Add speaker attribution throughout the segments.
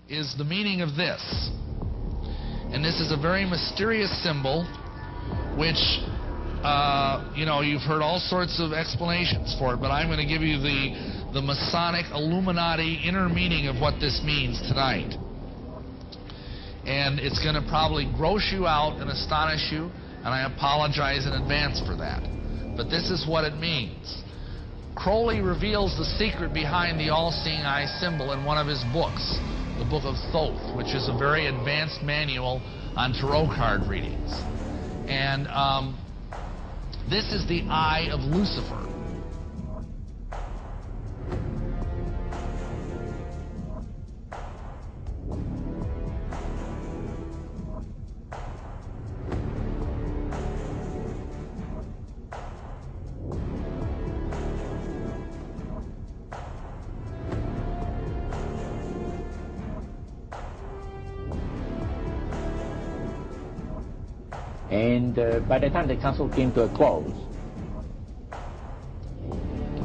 Speaker 1: is the meaning of this. And this is a very mysterious symbol, which, you know, you've heard all sorts of explanations for it, but I'm going to give you the Masonic Illuminati inner meaning of what this means tonight. And it's going to probably gross you out and astonish you, and I apologize in advance for that. But this is what it means. Crowley reveals the secret behind the all-seeing eye symbol in one of his books, the Book of Thoth, which is a very advanced manual on tarot card readings. And this is the eye of Lucifer.
Speaker 2: And by the time the council came to a close,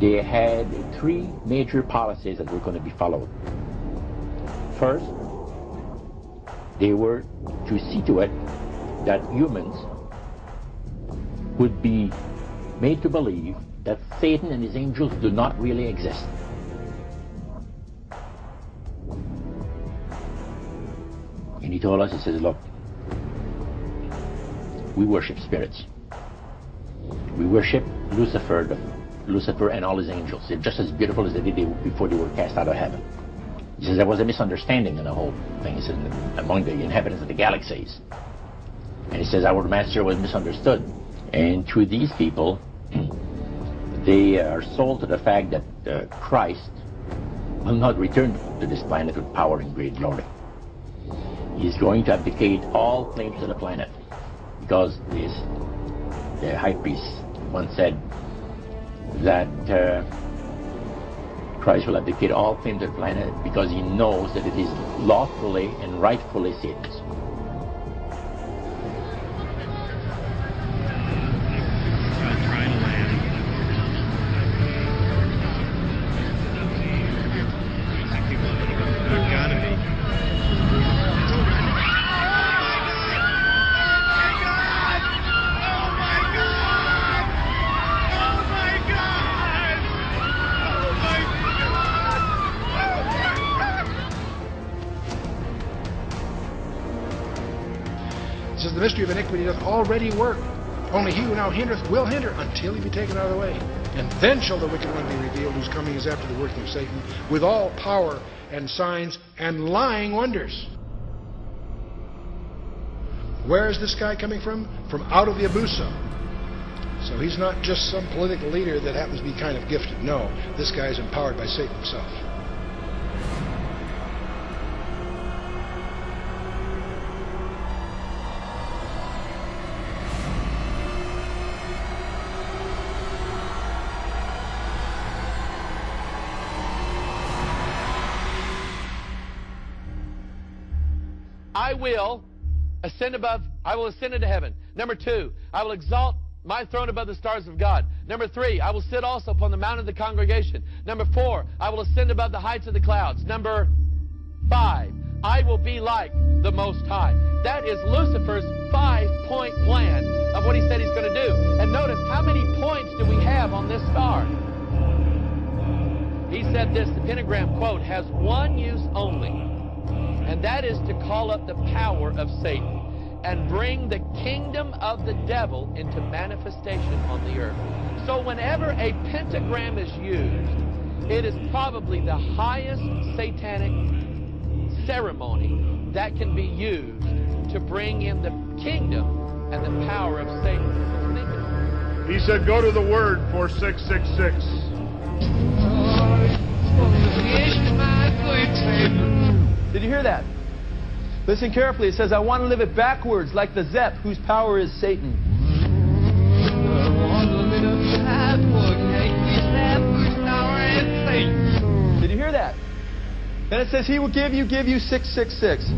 Speaker 2: they had three major policies that were going to be followed. First, they were to see to it that humans would be made to believe that Satan and his angels do not really exist. And he told us, he says, look, we worship spirits. We worship Lucifer, Lucifer and all his angels. They're just as beautiful as they did before they were cast out of heaven. He says there was a misunderstanding in the whole thing. He said among the inhabitants of the galaxies. And he says our master was misunderstood. And through these people, they are sold to the fact that Christ will not return to this planet with power and great glory. He's going to abdicate all claims to the planet. Because the high priest once said that Christ will abdicate all claim to the planet because he knows that it is lawfully and rightfully Satan's.
Speaker 3: The mystery of iniquity doth already work. Only he who now hindereth will hinder until he be taken out of the way. And then shall the wicked one be revealed, whose coming is after the working of Satan, with all power and signs and lying wonders. Where is this guy coming from? From out of the Abuso. So he's not just some political leader that happens to be kind of gifted. No, this guy is empowered by Satan himself.
Speaker 4: I will ascend into heaven. Number 2, I will exalt my throne above the stars of God. Number 3, I will sit also upon the mount of the congregation. Number 4, I will ascend above the heights of the clouds. Number 5, I will be like the Most High. That is Lucifer's 5-point plan of what he said he's going to do. And notice, how many points do we have on this star? He said this, the pentagram, quote, has one use only. And that is to call up the power of Satan and bring the kingdom of the devil into manifestation on the earth. So whenever a pentagram is used, it is probably the highest satanic ceremony that can be used to bring in the kingdom and the power of Satan.
Speaker 5: He said, go to the word for 666.
Speaker 4: Did you hear that? Listen carefully. It says, I want to live it backwards like the Zep, whose power is Satan. Did you hear that? Then it says, he will give you 666.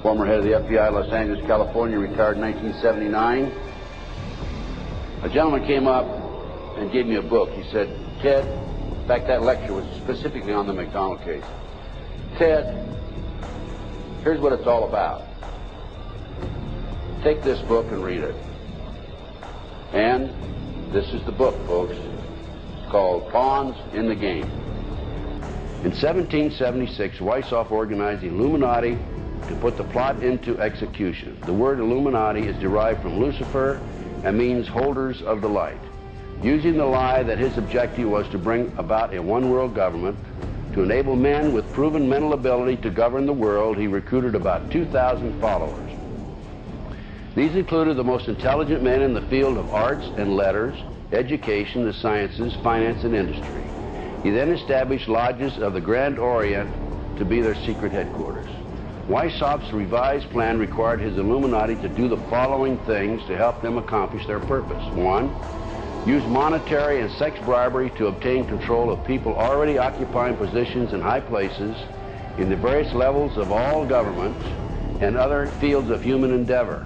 Speaker 6: former head of the FBI, Los Angeles, California, retired in 1979. A gentleman came up and gave me a book. He said, Ted, in fact, that lecture was specifically on the McDonald case. Ted, here's what it's all about. Take this book and read it. And this is the book, folks. It's called Pawns in the Game. In 1776, Weishaupt organized the Illuminati to put the plot into execution. The word Illuminati is derived from Lucifer and means holders of the light. Using the lie that his objective was to bring about a one-world government, to enable men with proven mental ability to govern the world, he recruited about 2,000 followers. These included the most intelligent men in the field of arts and letters, education, the sciences, finance, and industry. He then established lodges of the Grand Orient to be their secret headquarters. Weishaupt's revised plan required his Illuminati to do the following things to help them accomplish their purpose. 1, use monetary and sex bribery to obtain control of people already occupying positions in high places in the various levels of all governments and other fields of human endeavor.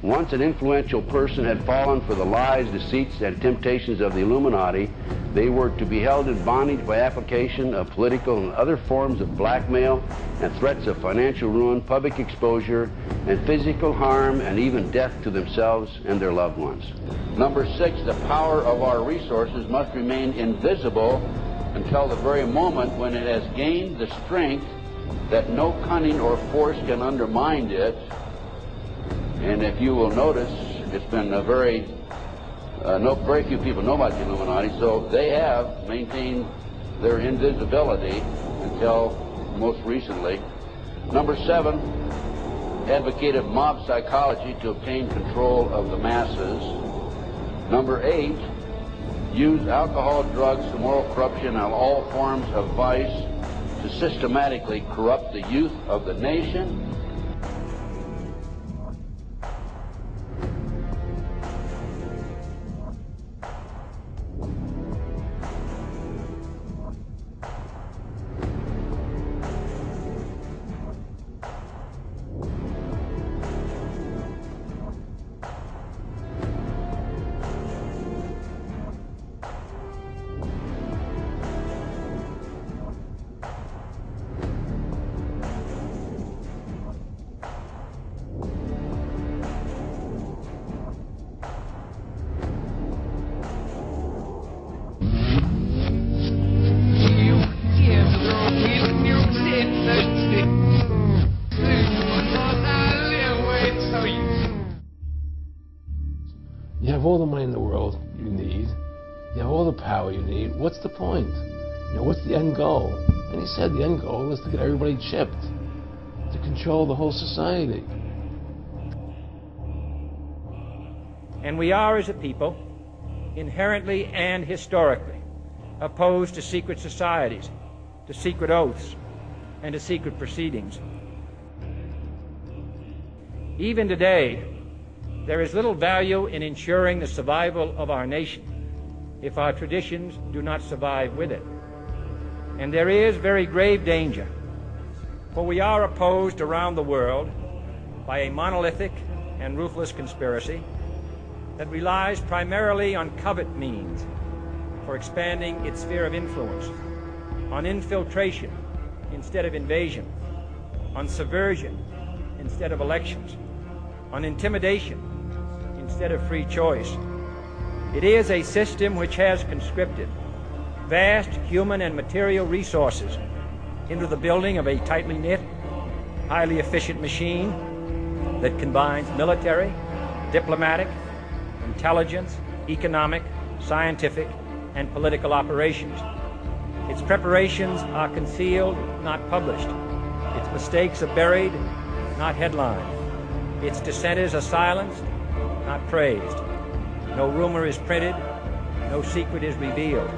Speaker 6: Once an influential person had fallen for the lies, deceits, and temptations of the Illuminati, they were to be held in bondage by application of political and other forms of blackmail and threats of financial ruin, public exposure, and physical harm, and even death to themselves and their loved ones. Number 6, the power of our resources must remain invisible until the very moment when it has gained the strength that no cunning or force can undermine it. And if you will notice, it's been very few people know about the Illuminati, so they have maintained their invisibility until most recently. Number 7, advocated mob psychology to obtain control of the masses. Number 8, use alcohol, drugs, moral corruption, and all forms of vice to systematically corrupt the youth of the nation.
Speaker 7: You have all the money in the world you need. You have all the power you need. What's the point? You know, what's the end goal? And he said the end goal is to get everybody chipped, to control the whole society.
Speaker 8: And we are, as a people, inherently and historically opposed to secret societies, to secret oaths, and to secret proceedings. Even today, there is little value in ensuring the survival of our nation if our traditions do not survive with it. And there is very grave danger, for we are opposed around the world by a monolithic and ruthless conspiracy that relies primarily on covert means for expanding its sphere of influence, on infiltration instead of invasion, on subversion instead of elections, on intimidation instead of free choice. It is a system which has conscripted vast human and material resources into the building of a tightly knit, highly efficient machine that combines military, diplomatic, intelligence, economic, scientific, and political operations. Its preparations are concealed, not published. Its mistakes are buried, not headlined. Its dissenters are silenced, not praised. No rumor is printed, no secret is revealed.